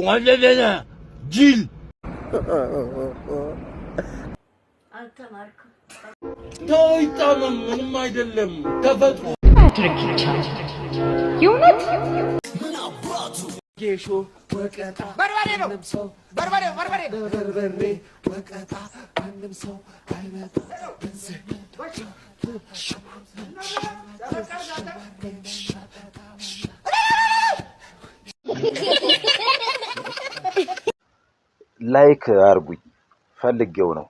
ወለደና ጅል አልተማርኩም። ተይጣመም ምንም አይደለም ተፈጥሮ አድርግ ይቻላል ይውነት ጌሾ ወቀጣ በርበሬ ነው በርበሬ ወቀጣ ማንም ሰው አይመጣ ላይክ አርጉኝ ፈልጌው ነው።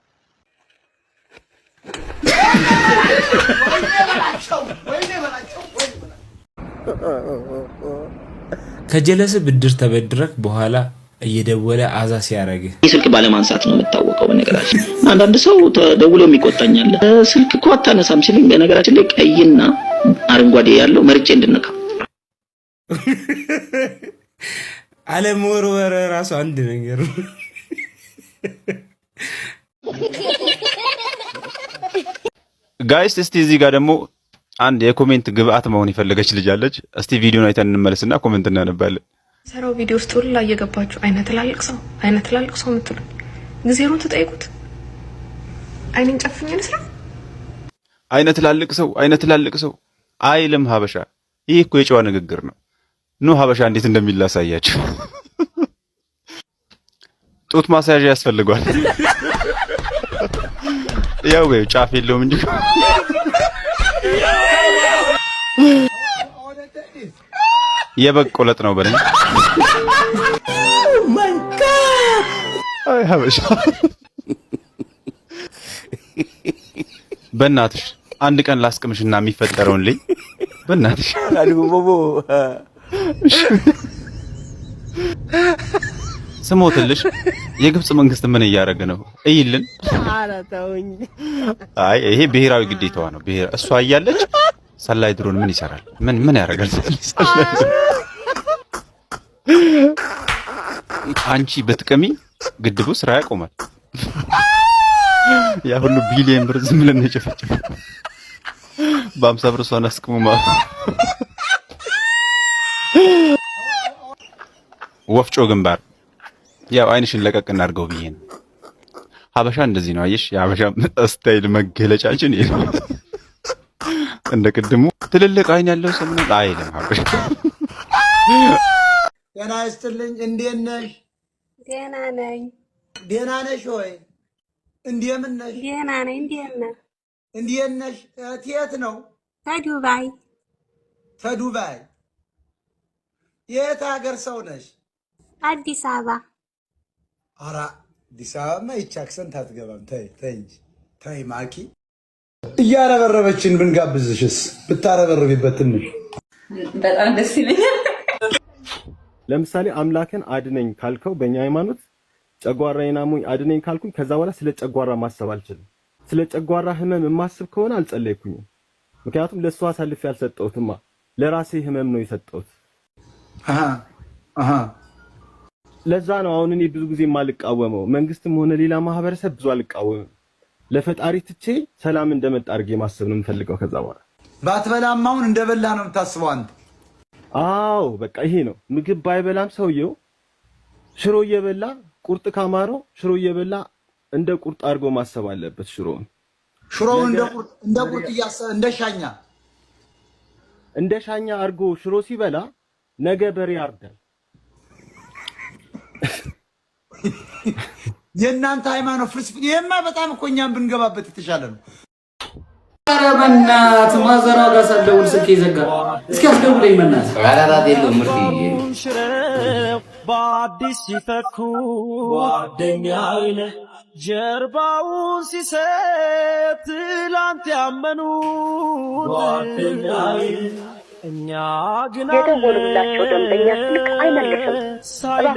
ከጀለስ ብድር ተበድረክ በኋላ እየደወለ አዛ ሲያረግ ስልክ ባለማንሳት ነው የምታወቀው። በነገራችን አንዳንድ ሰው ተደውሎ የሚቆጣኛል። ስልክ እኮ አታነሳም ሲልኝ በነገራችን ላይ ቀይና አረንጓዴ ያለው መርጬ እንድነካ አለመወርወር ራሱ አንድ ነገር ነው። ጋይስ እስቲ እዚህ ጋር ደግሞ አንድ የኮሜንት ግብአት መሆን የፈለገች ልጅ አለች። እስቲ ቪዲዮን አይተን እንመለስና ኮሜንት እናነባለን። ሰራው ቪዲዮ ውስጥ ሁሉ ላይ እየገባችሁ አይነ ትላልቅ ሰው የምትሉ ጊዜሩን ተጠይቁት። አይኔን ጨፍኜ ልስራ? አይነ ትላልቅ ሰው አይልም ሀበሻ። ይህ እኮ የጨዋ ንግግር ነው። ኑ ሀበሻ እንዴት እንደሚላሳያችሁ። ጡት ማሳያዣ ያስፈልጓል። ያው ወይ ጫፍ የለውም እንጂ የበግ ቆለጥ ነው በለኝ። አይ ሀበሻ በእናትሽ አንድ ቀን ላስቅምሽና የሚፈጠረውን ልይ በእናትሽ ስሞትልሽ። የግብጽ መንግስት ምን እያደረገ ነው እይልን። አይ ይሄ ብሔራዊ ግዴታዋ ነው። እሷ እያለች ሰላይ ድሮን ምን ይሰራል? ምን ያደርጋል? አንቺ ብትቀሚ ግድቡ ስራ ያቆማል። ያ ሁሉ ቢሊየን ብር ዝም ብለን የጨፈጨፈ በ50 ብር እሷን አስቅሙ ማለት ወፍጮ ግንባር። ያው አይንሽን ለቀቅ እናድርገው ብዬ ነው። ሀበሻ እንደዚህ ነው። አየሽ፣ የሀበሻ ስታይል መገለጫችን ይሄ ነው። እንደ ቅድሙ ትልልቅ አይን ያለው ሰው ምን አይልም ሀበሻ። ጤና ይስጥልኝ። እንዴት ነሽ? ደህና ነኝ። ደህና ነሽ ወይ? እንደምን ነሽ? ደህና ነኝ። እንዴት ነሽ? የት ነው? ከዱባይ። የት ሀገር ሰው ነሽ? አዲስ አበባ። ኧረ አዲስ አበባማ ይህች አክሰንት አትገባም። ተይ እንጂ ተይ ማኪ። እያረበረበችን ብንጋብዝሽስ? ብታረበርቢበት ትንሽ በጣም ደስ ይለኛል። ለምሳሌ አምላክን አድነኝ ካልከው በእኛ ሃይማኖት ጨጓራዬን አሞኝ አድነኝ ካልኩኝ ከዛ በኋላ ስለ ጨጓራ ማሰብ አልችልም። ስለ ጨጓራ ህመም የማስብ ከሆነ አልጸለይኩኝም። ምክንያቱም ለእሱ አሳልፌ ያልሰጠሁትማ ለራሴ ህመም ነው የሰጠሁት። ለዛ ነው አሁን እኔ ብዙ ጊዜ የማልቃወመው። መንግስትም ሆነ ሌላ ማህበረሰብ ብዙ አልቃወምም። ለፈጣሪ ትቼ ሰላም እንደመጣ አድርጌ ማሰብ ነው የምፈልገው። ከዛ በኋላ ባትበላም አሁን እንደበላ ነው የምታስበው አንተ። አዎ በቃ ይሄ ነው። ምግብ ባይበላም ሰውየው ሽሮ እየበላ ቁርጥ ካማረው ሽሮ እየበላ እንደ ቁርጥ አድርጎ ማሰብ አለበት። ሽሮውን እንደ ቁርጥ እያሰበ እንደ ሻኛ አድርጎ ሽሮ ሲበላ ነገ በሬ ያርዳል። የእናንተ ሃይማኖት ፍልስፍና ይሄማ በጣም እኮ እኛም ብንገባበት የተሻለ ነው። ኧረ በእናትህ ማዘሯ ጋር ሳልደውል ስልኬ ዘጋ። እስኪ አስደውለኝ በእናትህ። አራራት የለውም ምርጥ በአዲስ ሲፈኩ ጓደኛዬ ጀርባውን ሲሰጥ ትላንት ያመኑት ጓደኛዬ እኛ ግን የደወሉላቸው ደንበኛ ስልክ አይመልስም።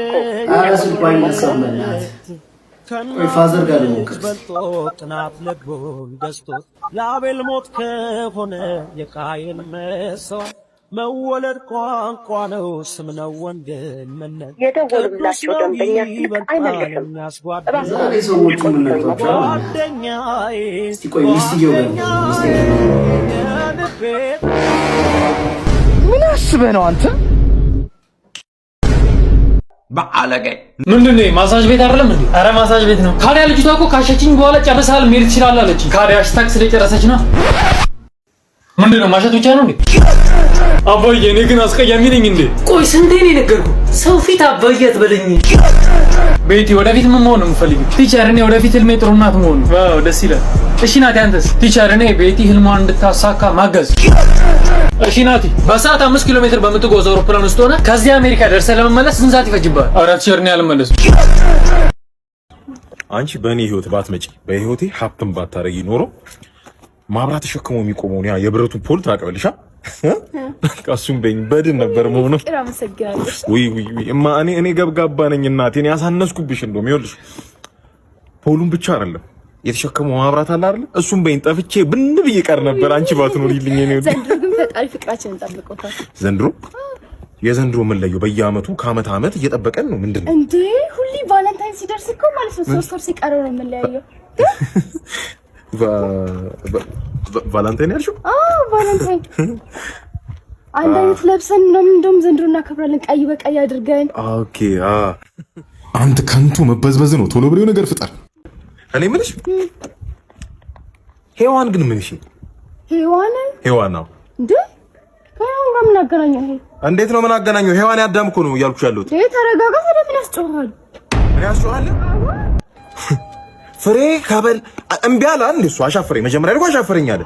ኧረ ስልኩ አይነሳም በእናትህ። ቆይ ፋዘር ጋር ልሞክር። በልጦ ቅናት ለቦን ደስቶት የአቤል ሞት ከሆነ የቃየል መስዋዕት መወለድ ቋንቋ ነው፣ ስም ነው ወንድምነት። የደወሉላቸው ደንበኛ ስልክ አይመልስም። ዛሬ ሰዎቹ ምን ነግቷቸው? ጓደኛዬ እስቲ ቆይ ሚስትየው ጋር ምን አስበህ ነው አንተ? በአለቀ ምንድነው? ማሳጅ ቤት አይደለም እንዴ? አረ ማሳጅ ቤት ነው። ካዲያ ልጅቷ እኮ ካሸችኝ በኋላ ጨርሳል መሄድ ትችላለህ አለች። ካዲያ ታክስ ስለጨረሰች ነው። ምንድነው? ማሸት ብቻ ነው እንዴ? አባዬ እኔ ግን አስቀያሚ ነኝ እንዴ? ቆይ ስንቴ ነው የነገርኩህ? ሰው ፊት አባዬ አትበለኝ። ቤቲ ወደፊት ምን መሆን ነው የምፈልገው? ቲቸር እኔ ወደፊት ህልሜ ጥሩ እናት መሆን ነው። ዋው ደስ ይላል። እሺ ናቲ አንተስ? ቲቸር እኔ ቤቲ ህልሟን እንድታሳካ ማገዝ። እሺ ናቲ በሰዓት 5 ኪሎ ሜትር በምትጓዝ አውሮፕላን ውስጥ ሆነ ከዚህ አሜሪካ ደርሰህ ለመመለስ ስንት ሰዓት ይፈጅብሃል? ኧረ ቲቸር እኔ አልመለስም። አንቺ በእኔ ህይወት ባትመጪ በህይወቴ ሀብትን ባታረጊ ኖሮ ማብራት ተሸክሞ የሚቆመው ያ የብረቱን ፖል ታቀበልሻ እሱም በድን ነበር መሆኑ። ውይ እማ እኔ ገብጋባ ነኝ እናቴ። እኔ ያሳነስኩብሽ እንደውም ይኸውልሽ ፖሉን ብቻ አይደለም የተሸከመው ማብራት አለ አይደል? እሱም በይን ጠፍቼ ብን ብዬ ቀር ነበር አንቺ ባትኖሪልኝ። እኔ ዘንድሮ ግን ፈጣሪ ፍቅራችንን ጠብቆታል። ዘንድሮ የዘንድሮ ምን ለየው? በየአመቱ ከአመት አመት እየጠበቀን ነው። ምንድነው እንዴ? ሁሌ ቫለንታይን ሲደርስ እኮ ማለት ነው 3 ወር ሲቀረው ነው የምንለያየው። ቫለንታይን ያልሽው? ቫለንታይን አንድ አይነት ለብሰን ነው እንደውም ዘንድሮ እናከብራለን። ቀይ በቀይ አድርገን። ኦኬ አንተ ከንቱ መበዝበዝ ነው። ቶሎ ብለው ነገር ፍጠር። እኔ ምንሽ ሄዋን ግን ምንሽ ሄዋን ነው እንዴ? ከሄዋን ጋር ምን አገናኘው? ይሄ እንዴት ነው ምን አገናኘው? ሄዋን ያዳም እኮ ነው እያልኩሽ ያለሁት። ይሄ ተረጋጋ። ታዲያ ምን ያስጮሃል? ምን ያስጮሃል? ፍሬ ከበል እምቢ አለ እንዴ? እሱ አሻፈረኝ። መጀመሪያ ልቆ አሻፈረኝ አለ።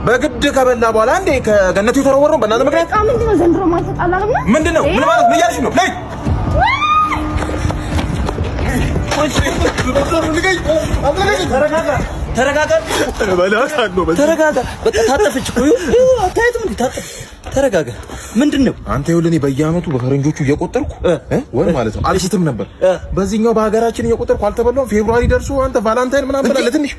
በግድ ከበላ በኋላ እንዴ ከገነቱ የተወረወረው በእናንተ ምክንያት። ምንድነው ዘንድሮ ማይተጣላም ነው? ምንድነው? ምን ማለት ምን እያልሽ ነው? ላይ ተረጋጋ። በቃ ታጠፈች እኮ አታየትም እንዴ? ታጠፈ። ተረጋጋ። ምንድነው? አንተ ይኸውልህ እኔ በየአመቱ በፈረንጆቹ እየቆጠርኩ ወይ ማለት ነው አልሽትም ነበር። በዚህኛው በሀገራችን እየቆጠርኩ አልተበላውም። ፌብሩዋሪ ደርሶ አንተ ቫለንታይን ምናምን ብለህ ለትንሽ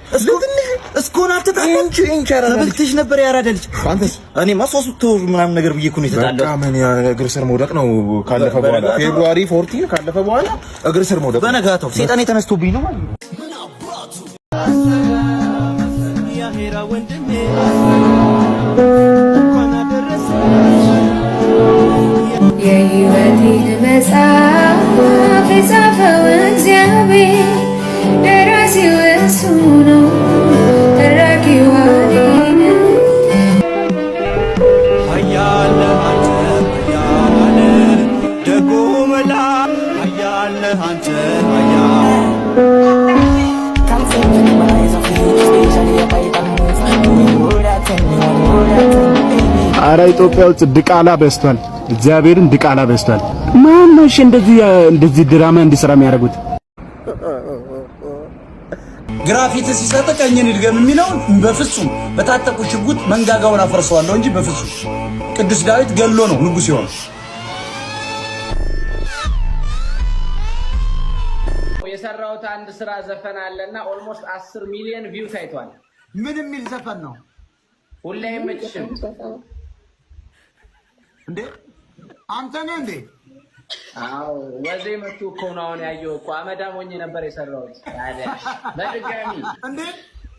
እስኮን አትጣጣ እንጂ ተበልተሽ ነበር ያራዳልች። አንተስ? እኔማ 3 ወር ምናምን ነገር ብዬ እኮ ነው የተጣለው። በቃ ምን እግር ስር መውደቅ ነው ካለፈ በኋላ ፌብሩዋሪ 14 ካለፈ በኋላ እግር ስር መውደቅ። በነጋታው ሰይጣን የተነስቶብኝ ነው ማለት ነው። የሕይወቴን መጽሐፍ የጻፈው እግዚአብሔር ደራሲው እሱ ነው፣ ተራኪው እኔ ነኝ። ኃያል አንተ ኃያል ደጉ መልአክ ኃያል አንተ ኃያል አረ ኢትዮጵያ ውስጥ ድቃላ በዝቷል። እግዚአብሔርን ድቃላ በዝቷል። ማን ነው እንደዚህ ድራማ እንዲሰራ የሚያደርጉት? ግራፊት ሲሰጥ ቀኝን ይድገም የሚለውን በፍጹም በታጠቁ ሽጉጥ መንጋጋውን አፈርሰዋለሁ እንጂ በፍጹም ቅዱስ ዳዊት ገሎ ነው ንጉስ ይሆን። የሰራሁት አንድ ስራ ዘፈን አለና ኦልሞስት 10 ሚሊዮን ቪው ታይቷል። ምን የሚል ዘፈን ነው? ሁሌ አይመችሽም እንዴ? አንተ ነህ እንዴ? አዎ ወዜ መቱ እኮ ነው አሁን ያየው እኮ አመዳም ሆኜ ነበር የሰራሁት። ታዲያ በድጋሚ እንዴ?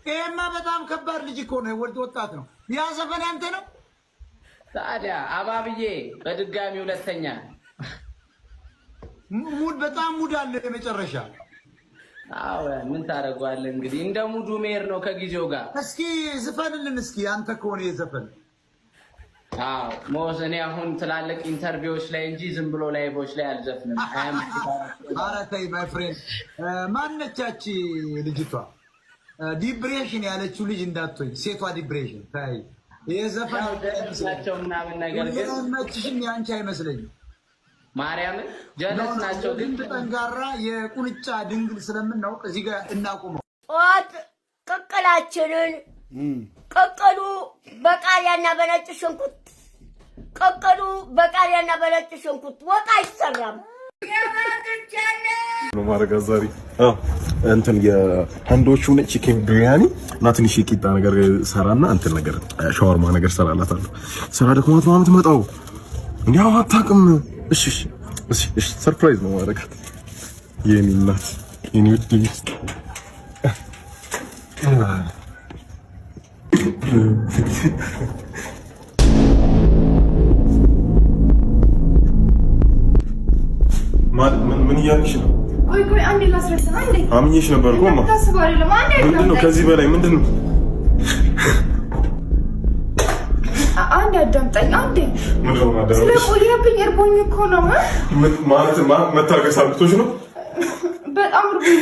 ይሄማ በጣም ከባድ ልጅ እኮ ነው። ወጣት ነው። ያ ዘፈን ያንተ ነው? ታዲያ አባብዬ በድጋሚ ሁለተኛ ሙድ በጣም ሙድ አለ የመጨረሻ። አዎ ምን ታደርገዋለህ እንግዲህ እንደ ሙዱ ሜር ነው ከጊዜው ጋር። እስኪ ዝፈንልን እስኪ አንተ ከሆነ የዘፈን። አዎ ሞስ እኔ አሁን ትላልቅ ኢንተርቪዎች ላይ እንጂ ዝም ብሎ ላይቮች ላይ አልዘፍንም። ኧረ ተይ ማይ ፍሬንድ። ማነቻች ልጅቷ ዲፕሬሽን ያለችው ልጅ እንዳትሆኝ ሴቷ ዲፕሬሽን ታይ የዘፈን ናቸው ምናምን ነገር ግን መችሽም ያንቺ አይመስለኝም። ማርያምን ጀለስ ናቸው ግን ጠንጋራ የቁንጫ ድንግል ስለምናውቅ እዚህ ጋር እናቁመው። ጧት ቅቅላችንን ቅቅሉ በቃሪያና በነጭ ሽንኩርት ቅቅሉ በቃሪያና በነጭ ሽንኩርት ወጥ አይሰራም። ነው ማረጋ ዛሬ እንትን የህንዶቹ ቺክን ቢሪያኒ እና ትንሽ ቂጣ ነገር ሰራና እንትን ነገር ሻወርማ ነገር ሰራላታለሁ። ስራ ደክሟት ነው የምትመጣው። እንዲያው አታውቅም። እሺ ሰርፕራይዝ ነው ማረጋት የኔ እናት የኔ ውድ ሚስት። ምን እያልሽ ነው? ቆይ አንዴ ላስረዳ። አንዴ አምኜሽ ነበር እኮ ማ ምንድነው ከዚህ በላይ ምንድነው? አንዴ አዳምጠኝ። አንዴ ስለቆየብኝ እርቦኝ እኮ ነው ማለት መታገስ አቅቶሽ ነው? በጣም እርቦኝ።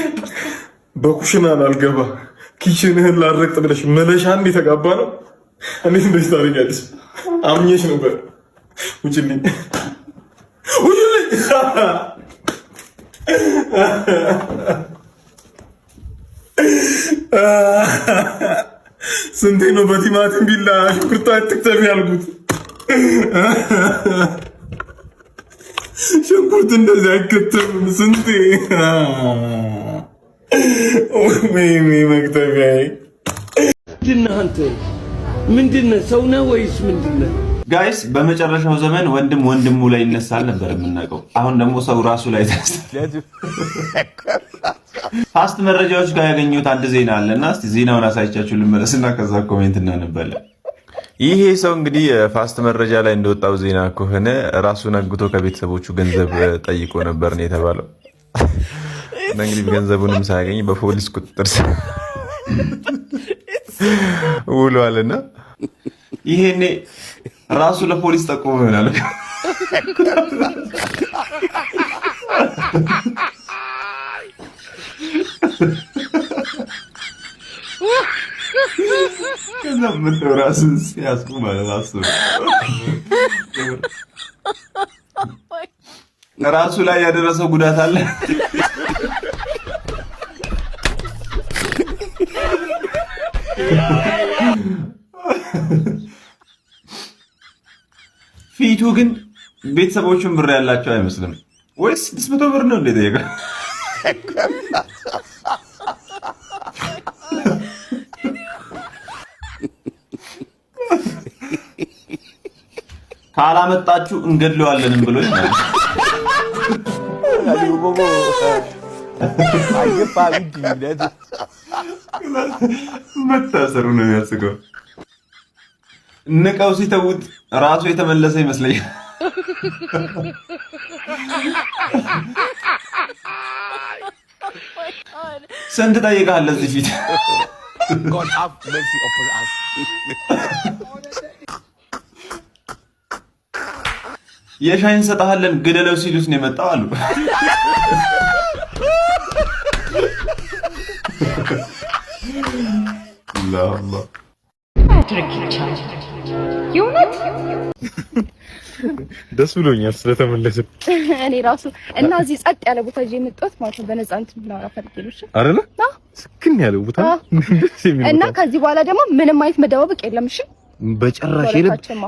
በኩሽና አልገባ ኪችንህን ላረግጥ ብለሽ መለሻ አንዴ ተጋባ ነው። እንዴት እንደዚህ ታደርጊያለሽ? አምኜሽ ነበር። ውጭልኝ ውጭልኝ። ስንቴ ነው በቲማቲም ቢላ ሽንኩርት አትክተፊ ያልኩት? ሽንኩርት እንደዚህ አይከተፍም። ስንቴ ወይኔ መክተፊያዬ። ምንድነህ አንተ? ምንድነህ? ሰው ነህ ወይስ ምንድነህ? ጋይስ በመጨረሻው ዘመን ወንድም ወንድሙ ላይ ይነሳል ነበር የምናውቀው። አሁን ደግሞ ሰው ራሱ ላይ ተነስቷል። ፋስት መረጃዎች ጋር ያገኘሁት አንድ ዜና አለና እስቲ ዜናውን አሳይቻችሁ ልመለስና ከዛ ኮሜንት እናነባለን። ይሄ ሰው እንግዲህ ፋስት መረጃ ላይ እንደወጣው ዜና ከሆነ ራሱን አግቶ ከቤተሰቦቹ ገንዘብ ጠይቆ ነበር ነው የተባለው። እንግዲህ ገንዘቡንም ሳያገኝ በፖሊስ ቁጥጥር ስር ውሏልና ይሄኔ ራሱ ለፖሊስ ጠቁሞ ይሆናል። ከዛ ምን ራስን ሲያስቁ ማለት አስቡ። ራሱ ላይ ያደረሰው ጉዳት አለ። ፊቱ ግን ቤተሰቦቹን ብር ያላቸው አይመስልም። ወይስ 600 ብር ነው እንዴ ጠየቀ? ካላመጣችሁ እንገድለዋለንም ብሎ ይላል። መታሰሩ ነው የሚያስገው። ንቀው ሲተውት ራሱ የተመለሰ ይመስለኛል። ስንት ጠይቃለህ ለዚህ ፊት? የሻይን ሰጣለን ግደለው ሲሉስ ነው የመጣው አሉ። አላህ ይውነት ደስ ብሎኛል ስለተመለሰ። እኔ ራሱ እና እዚህ ጸጥ ያለ ቦታ እጄ የመጣሁት ማለት ነው በነፃነት ምናወራ ፈልጌ ነው። እሺ አይደለ? ስክን ያለ ቦታ እና ከዚህ በኋላ ደግሞ ምንም አይነት መደባበቅ የለም። እሺ በጭራሽ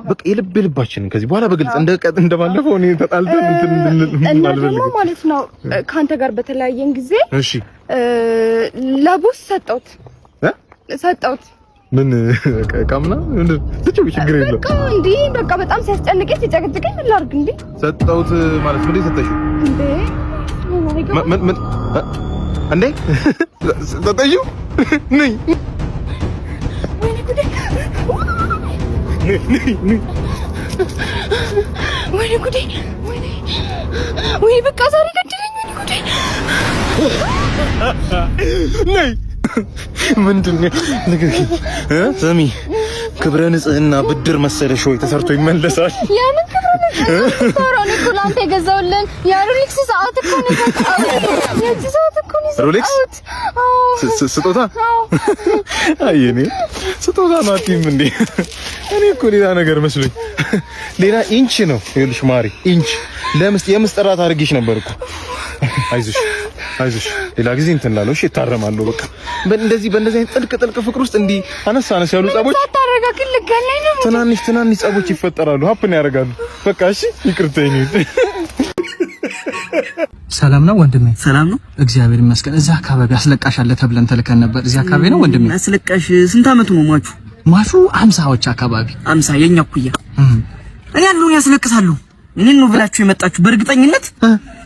በቃ የልብ ልባችን ከዚህ በኋላ በግልጽ እንደባለፈው እኔ ተጣልተን እና ደግሞ ማለት ነው ካንተ ጋር በተለያየን ጊዜ እሺ ለቡስ ሰጠሁት ምን ቃምና ትችው ችግር የለው። በቃ እንዴ በቃ በጣም ሲያስጨንቀኝ ሲጨቅጭቀኝ ምን ላድርግ እንዴ? ሰጠሁት ማለት ምን ሰጠሽው እንዴ? ምን እንዴ ሰጠሽው? ነይ ወይኔ ጉዴ! ወይኔ ጉዴ! ወይኔ በቃ ዛሬ ገደለኝ። ወይኔ ጉዴ! ነይ ምንድነው ንገሪ ሰሚ ክብረ ንጽህና ብድር መሰለሽ ወይ ተሰርቶ ይመለሳል። ያንን ክብረ ንጽህና ታራኒ ኩላንተ የገዛውልን የሮሌክስ ሰዓት እኮ ነው የሰጠው። የዚህ ሰዓት እኮ ነው የሰጠው። ሮሌክስ ስጦታ? አየኔ ስጦታ ነው አትይም እንዴ? እኔ እኮ ሌላ ነገር መስሎኝ ሌላ ኢንች ነው። ይኸውልሽ ማሪ ኢንች የምስጥራት አድርጌሽ ነበር እኮ። አይዞሽ ሌላ ጊዜ እንትን እላለሁ። እሺ እታረማለሁ። በቃ በእንደዚህ አይነት ጥልቅ ፍቅር ውስጥ እንዲህ አነስ ያሉ ጸቦች ትናንሽ ጸቦች ይፈጠራሉ፣ ሀፕን ያደርጋሉ። በቃ እሺ ይቅርታኝ። ሰላም ነው ወንድሜ? ሰላም ነው እግዚአብሔር ይመስገን። እዚህ አካባቢ አስለቃሽ አለ ተብለን ተልከን ነበር። እዚህ አካባቢ ነው ወንድሜ? አስለቃሽ ስንት አመቱ ነው ማቹ? 50ዎች አካባቢ 50 የኛ ኩያ እኔ ያለውን ያስለቅሳሉ። እኔን ነው ብላችሁ የመጣችሁ በእርግጠኝነት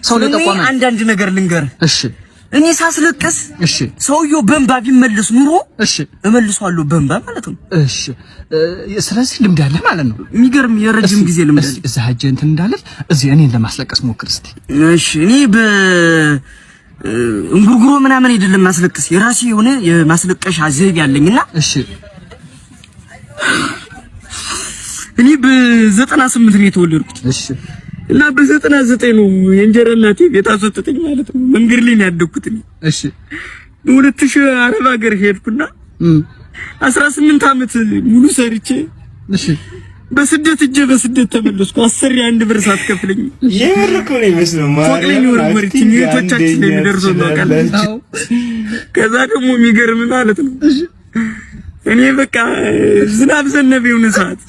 ሰው ለተቋም አንዳንድ ነገር ልንገር። እሺ እኔ ሳስለቀስ እሺ ሰውየው በእንባ ቢመለስ ኑሮ እሺ እመልሰዋለሁ በእንባ ማለት ነው። እሺ ስለዚህ ልምድ አለ ማለት ነው። የሚገርም የረጅም ጊዜ ልምድ አለ። እዛ ሄጄ እንትን እንዳለል እዚህ እኔን ለማስለቀስ ሞክር እስቲ። እሺ እኔ እንጉርጉሮ ምናምን አይደለም ማስለቀስ የራሴ የሆነ የማስለቀሻ ዘይቤ ያለኝና እሺ እኔ በ98 ነው የተወለድኩት። እሺ እና በ99 ነው የእንጀራ እናቴ ቤት አስወጥተኝ ማለት ነው። መንገድ ላይ ነው ያደግኩት። እሺ በ2000 አረብ ሀገር ሄድኩና 18 አመት ሙሉ ሰርቼ እሺ በስደት በስደት ተመለስኩ። 10 ብር ሳትከፍለኝ የምርኮ ነው የሚመስለው ማርያም ወርቲኝ የቶቻችን ነው የሚደርሰው ነው። ከዛ ደግሞ የሚገርም ማለት ነው እኔ በቃ ዝናብ ዘነበ የሆነ ሰዓት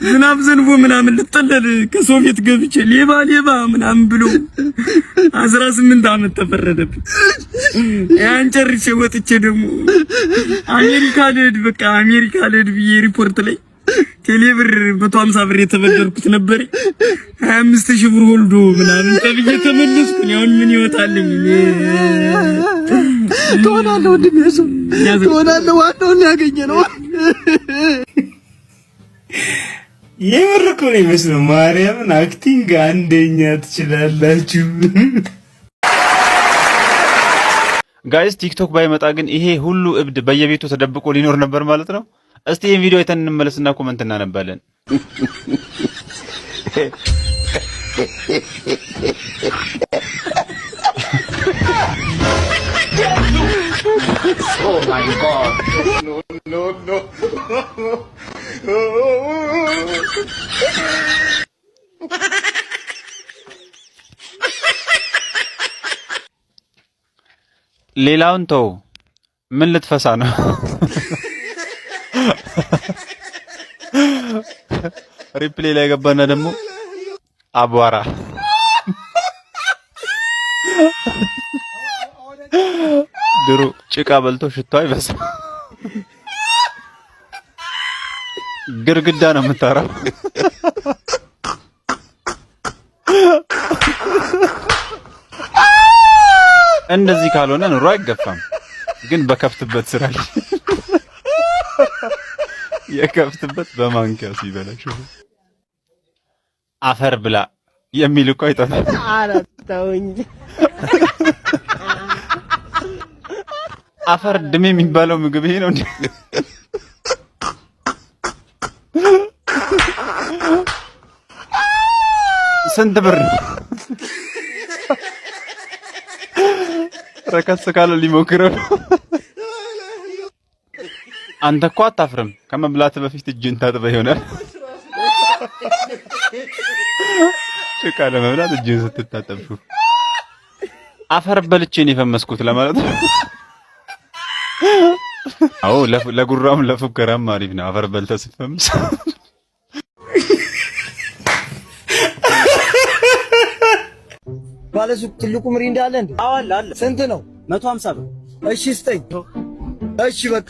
ዝናብ ዘንቦ ምናምን ልጠለል ከሶቪየት ገብቼ ሌባ ምናምን ብሎ 18 አመት ተፈረደብኝ። ያን ጨርሼ ወጥቼ ደግሞ አሜሪካ ልሄድ ብዬ ሪፖርት ላይ ቴሌብር 150 ብር የተበደርኩት ነበር 25000 ብር ወልዶ ምናምን ተብዬ ተመለስኩ። አሁን ምን ይወጣልኝ? ትሆናለህ ወንድሜ እሱ ትሆናለህ። ዋናውን ያገኘነው የምር እኮ ነው የሚመስለው። ማርያምን አክቲንግ አንደኛ ትችላላችሁ ጋይስ። ቲክቶክ ባይመጣ ግን ይሄ ሁሉ እብድ በየቤቱ ተደብቆ ሊኖር ነበር ማለት ነው። እስቲ ይሄን ቪዲዮ አይተን እንመለስና ኮሜንት እናነባለን። Oh my God. No. ሌላውን ተው፣ ምን ልትፈሳ ነው? ሪፕሌይ ላይ ገባና ደግሞ አቧራ ድሮ ጭቃ በልቶ ሽታው አይበስም። ግርግዳ ነው የምታራው። እንደዚህ ካልሆነ ኑሮ አይገፋም። ግን በከፍትበት ስራ የከፍትበት በማንኪያ ሲበላሽ አፈር ብላ የሚል እኮ አይጠፋም። አረተውኝ አፈር ድሜ የሚባለው ምግብ ይሄ ነው እንዴ? ስንት ብር ነው? ረከስ ካለ ሊሞክረው። አንተ እኮ አታፍርም። ከመብላት በፊት እጅን ታጥበህ ይሆናል። ጭቃ ለመብላት እጅን ስትታጠብሹ አፈር በልቼን የፈመስኩት ለማለት ነው። አዎ ለጉራም ለፉከራም አሪፍ ነው። አፈር በልተህ ስትፈምስ ባለሱቅ ትልቁ ምሪንዳ አለ እንዴ? አዎ አለ። ስንት ነው? 150 ብር። እሺ ስጠኝ። እሺ በቃ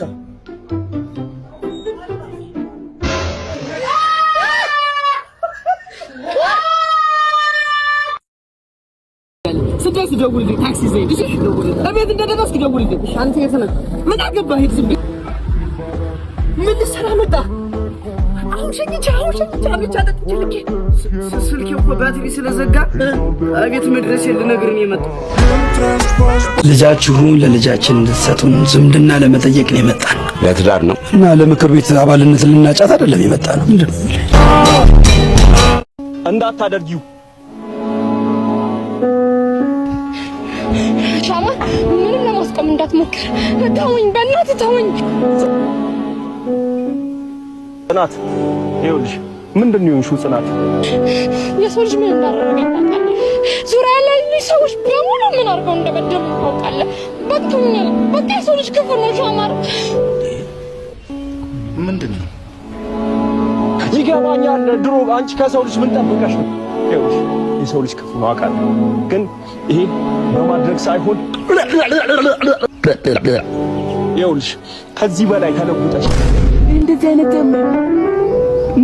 ስደስ ደውልልኝ። ታክሲ ዘይድ እሺ ደውልልኝ። እቤት እንደደረስክ ደውልልኝ። እሺ አንተ የት ነህ? ምን አገባህ? ሂድ ዝም ብለህ ምን ልትሰራ መጣህ? አሁን ሸኝቼ ብቻ ጠጥቼ ልኬ ስልኬ እኮ ባትሪ ስለዘጋ እቤት መድረስ ልነግርህ ነው የመጣው። ልጃችሁ ለልጃችን እንድትሰጡን ዝምድና ለመጠየቅ ነው የመጣን። ለትዳር ነው እና ለምክር ቤት አባልነት ልናጫት አይደለም የመጣ ነው። እንዳታደርጊው ሻማ ምንም ለማስቆም እንዳትሞክር። ተወኝ፣ በእናትህ ተወኝ። ጽናት ይኸውልሽ፣ ምንድን ነው የሆንሽው? ጽናት የሰው ልጅ ምን እንዳደረገኝ ታውቃለህ? ዙሪያ ላይ ሰዎች በሙሉ ምን አድርገው እንደበደሉ ታውቃለህ? በቃኛል። በቃ የሰው ልጅ ክፉ ነው። ሻማር ምንድን ነው? ይገባኛል። ድሮ አንቺ ከሰው ልጅ ምን ጠብቀሽ ነው? ይኸውልሽ የሰው ልጅ ክፉ ነው አውቃለሁ፣ ግን ይሄ በማድረግ ሳይሆን ይኸውልሽ ከዚህ በላይ ተለውጠሽ እንደዚህ አይነት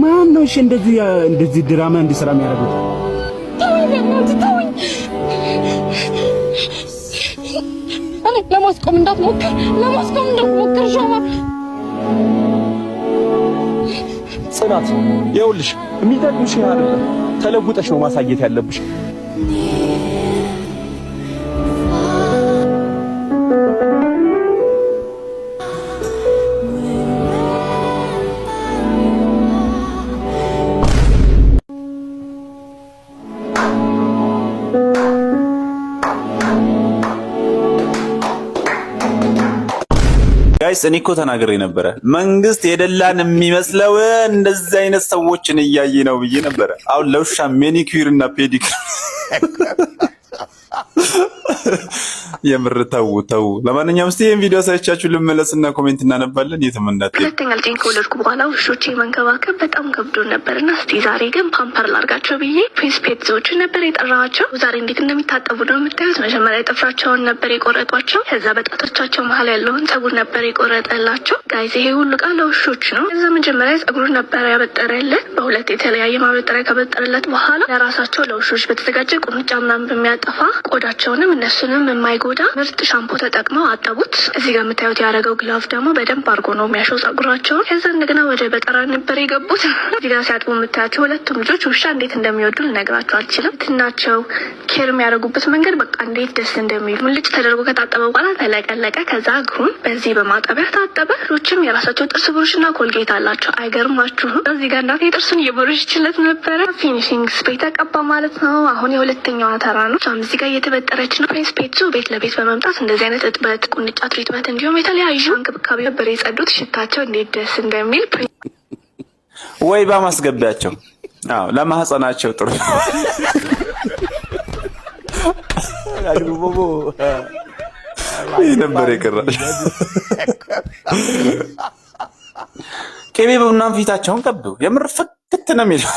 ማን ነው? እሺ እንደዚህ ድራማ እንዲሰራ የሚያደርጉት? ተወኝ፣ በእናትህ ተወኝ። ለማስቆም እንዳትሞክር ሻማር። ጽናት ይኸውልሽ የሚጠቅምሽ አይደለም ተለውጠሽ ነው ማሳየት ያለብሽ። ጋይስ እኔ እኮ ተናግሬ ነበረ። መንግስት የደላን የሚመስለው እንደዚህ አይነት ሰዎችን እያየ ነው ብዬ ነበረ። አሁን ለውሻ ሜኒኩር እና ፔዲኩር የምር ተው። ለማንኛውም እስቲ ይሄን ቪዲዮ ሳይቻችሁ ልመለስና ኮሜንት እናነባለን። የትም እንዳትሄዱ። ሁለተኛ ልጄን ከወለድኩ በኋላ ውሾቼ መንከባከብ በጣም ከብዶ ነበርና እስቲ ዛሬ ግን ፓምፐር ላርጋቸው ብዬ ፕሪንስ ፔትዞችን ነበር የጠራኋቸው። ዛሬ እንዴት እንደሚታጠቡ ነው የምታዩት። መጀመሪያ ጥፍራቸውን ነበር የቆረጧቸው። ከዛ በጣቶቻቸው መሀል ያለውን ጸጉር ነበር የቆረጠላቸው። ጋይዝ ይሄ ሁሉ ቃል ለውሾች ነው። ከዛ መጀመሪያ ጸጉሩን ነበር ያበጠረልን። በሁለት የተለያየ ማበጠሪያ ከበጠረለት በኋላ ለራሳቸው ለውሾች በተዘጋጀ ቁንጫ ምናምን በሚያጠፋ ቆዳቸውንም እነሱንም የማይጎዳ ምርጥ ሻምፖ ተጠቅመው አጠቡት። እዚህ ጋር የምታዩት ያደረገው ግላቭ ደግሞ በደንብ አድርጎ ነው የሚያሸው ጸጉራቸውን። ከዛ እንደገና ወደ በጠራ ነበር የገቡት። እዚህ ጋር ሲያጥቡ የምታያቸው ሁለቱም ልጆች ውሻ እንዴት እንደሚወዱ ልነግራቸው አልችልም። ትናቸው ኬር የሚያደርጉበት መንገድ በቃ እንዴት ደስ እንደሚሉ። ሙልጭ ተደርጎ ከታጠበ በኋላ ተለቀለቀ። ከዛ እግሩን በዚህ በማጠቢያ ታጠበ። ሎችም የራሳቸው ጥርስ ብሩሽና ኮልጌት አላቸው። አይገርማችሁም? እዚህ ጋር እናቴ ጥርሱን እየቦረሸችለት ነበረ። ፊኒሽንግ ስፕሬይ ተቀባ ማለት ነው። አሁን የሁለተኛዋ ተራ ነው። እዚህ ጋር እየተበጠረች ነው። ፕሪንስ ፔትዞ ቤት ለቤት በመምጣት እንደዚህ አይነት እጥበት፣ ቁንጫ ትሪትመንት እንዲሁም የተለያዩ እንክብካቤ ነበር የጸዱት። ሽታቸው እንዴት ደስ እንደሚል ወይ በማስገቢያቸው ለማህፀናቸው ጥሩ ይህ ነበር የቀራል። ቅቤ በምናምን ፊታቸውን ቀቡ። የምር ፍክት ነው የሚለው።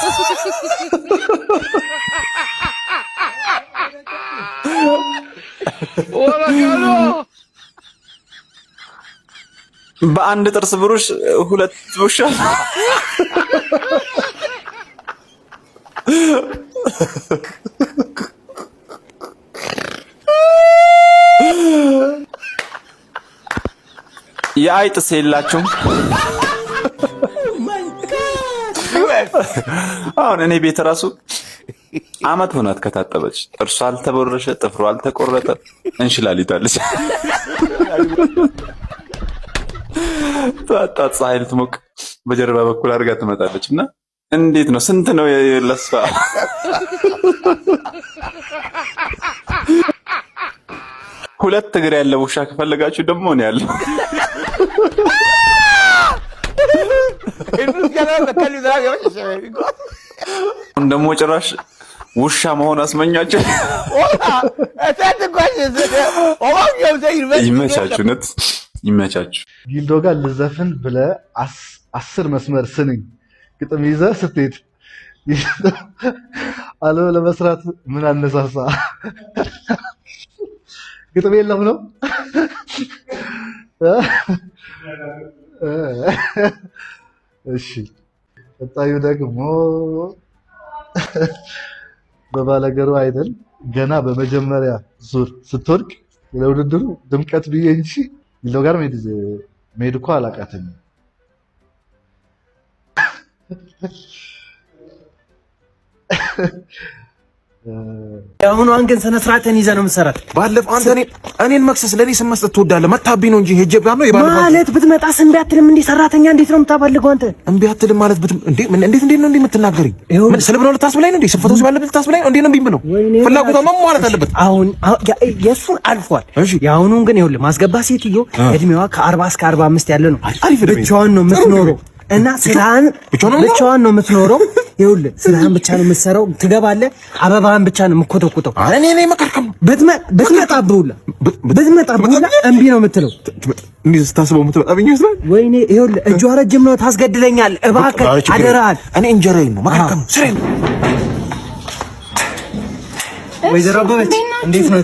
በአንድ ጥርስ ብሩሽ ሁለት ውሻ የአይጥ የላችሁም? አሁን እኔ ቤት ራሱ አመት ሆናት ከታጠበች። ጥርሷ አልተቦረሸ፣ ጥፍሯ አልተቆረጠ፣ እንሽላሊታለች። ጣጣ ፀሐይ ልትሞቅ በጀርባ በኩል አድርጋ ትመጣለች። እና እንዴት ነው? ስንት ነው የለሷ? ሁለት እግር ያለው ውሻ ከፈለጋችሁ ደግሞ ነው ያለው። ደግሞ ጭራሽ ውሻ መሆን አስመኛቸው። ይመቻችሁ፣ ነት ይመቻችሁ። ጊልዶ ጋር ልዘፍን ብለህ 10 መስመር ስንኝ ግጥም ይዘህ ስትሄድ አለው ለመስራት ምን አነሳሳ? ግጥም የለም ነው። እሺ ቀጣዩ ደግሞ በባለገሩ አይደል ገና በመጀመሪያ ዙር ስትወድቅ ለውድድሩ ድምቀት ብዬ እንጂ ጊልዶ ጋር መሄድ እኮ አላቃተኝም። አሁን ግን ስነ ስርዓትን ይዘህ ነው የምትሰራት። ባለፈው አንተ እኔን መክሰስ ለኔ ስም መስጠት ትወዳለህ። መታብኝ ነው እንጂ ሄጄ ጋር ነው የባለፈው ማለት ብትመጣስ እምቢ አትልም እንዴ? ሰራተኛ እንዴት ነው የምታባልገው አንተ? እምቢ አትልም ማለት እንዴት ነው እንዴ የምትናገረኝ? ምን ስለብሎ ልታስብላኝ ነው እንዴ? ስፈተው ሲባለበት ልታስብላኝ ነው እንዴ? ነው እምቢ ነው ፍላጎቷ ማለት አለበት። አሁን የእሱን አልፏል። የአሁኑን ግን ይኸውልህ ማስገባት ሴትዮ እድሜዋ ከ40 እስከ 45 ያለ ነው። ብቻዋን ነው የምትኖረው እና ስራህን ብቻዋን ነው የምትኖረው። ይኸውልህ ስራህን ብቻ ነው የምትሰራው። ትገባለህ፣ አበባህን ብቻ ነው የምትኮተኩተው። እኔ መከርከም ብትመጣብህ እምቢ ነው የምትለው። እንዴ ስታስበው የምትመጣብኝ ይመስላል። ወይኔ ይኸውልህ እጇ ረጅም ነው፣ ታስገድለኛለህ። እባክህ አደራህን። እኔ እንጀራዬን ነው መከርከም ስሬን። ወይዘሮ አበበች እንዴት ነው?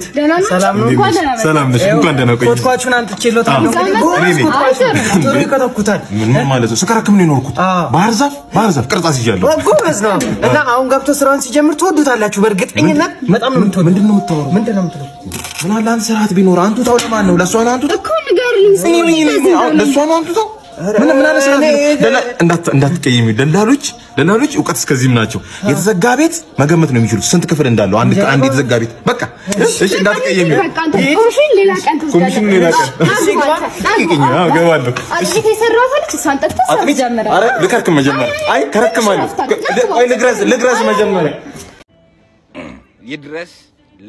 ሰላም ነው? ሰላም ነሽ? እንኳን ደህና ቆይ። ኮትኳቹን አንጥቼልዎታለሁ። ጥሩ ይከተኩታል። ምን ማለት ነው? ስከረክም ነው የኖርኩት። ባህር ዛፍ ቅርጻ ሲያለው ጎበዝ ነው። እና አሁን ገብቶ ስራውን ሲጀምር ትወዱታላችሁ በእርግጠኝነት። በጣም ነው የምትወዱት። ምንድን ነው የምትወሩት? ምን አለ አንተ ስርዓት ቢኖር አንቱ ታው ለማን ነው? ለሷ ነው አንቱ ታው እኮ ንገርልኝ። ለሷ ነው አንቱ ታው ምን አለ ስርዓት እንዳትቀይሚ። ደላሎች እውቀት እስከዚህም ናቸው። የተዘጋ ቤት መገመት ነው የሚችሉት ስንት ክፍል እንዳለው አንድ የተዘጋ ቤት። በቃ እሺ እንዳትቀይሚ። ኮሚሽን ሌላ ቀን ገባለሁ። እሺ ተሰራው ፈልክ ሳንጠጥ ጀመረ። አረ ልከርክም መጀመሪያ። አይ ከረክማለሁ። አይ ልግረስ መጀመሪያ ይድረስ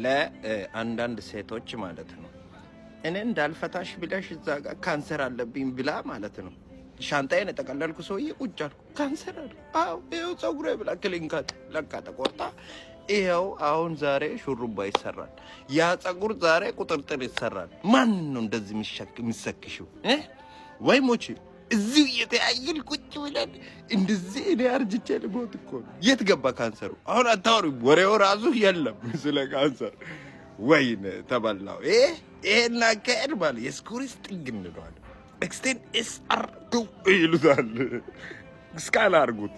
ለአንዳንድ ሴቶች ማለት ነው። እኔ እንዳልፈታሽ ብለሽ እዛ ጋር ካንሰር አለብኝ ብላ ማለት ነው። ሻንጣዬን የጠቀለልኩ ሰውዬ ቁጭ አልኩ። ካንሰር አለ። አዎ ይኸው ፀጉሬ ብላ ክሊንካት ለካ ተቆርጣ ይኸው አሁን ዛሬ ሹሩባ ይሰራል። ያ ፀጉር ዛሬ ቁጥርጥር ይሰራል። ማን ነው እንደዚህ የሚሰክሽው? ወይ ሞቼ እዚሁ እየተያየን ቁጭ ብለን እንደዚህ እኔ አርጅቼ ልሞት እኮ ነው። የት ገባ ካንሰሩ? አሁን አታወሪም። ወሬው ራሱ የለም ስለ ካንሰር። ወይኔ ተበላው። ይሄን አካሄድ ማለት የስኩሪስ ጥግ እንለዋለን። ኤክስቴንድ ኤስአር ይሉታል። እስካላ አርጉት።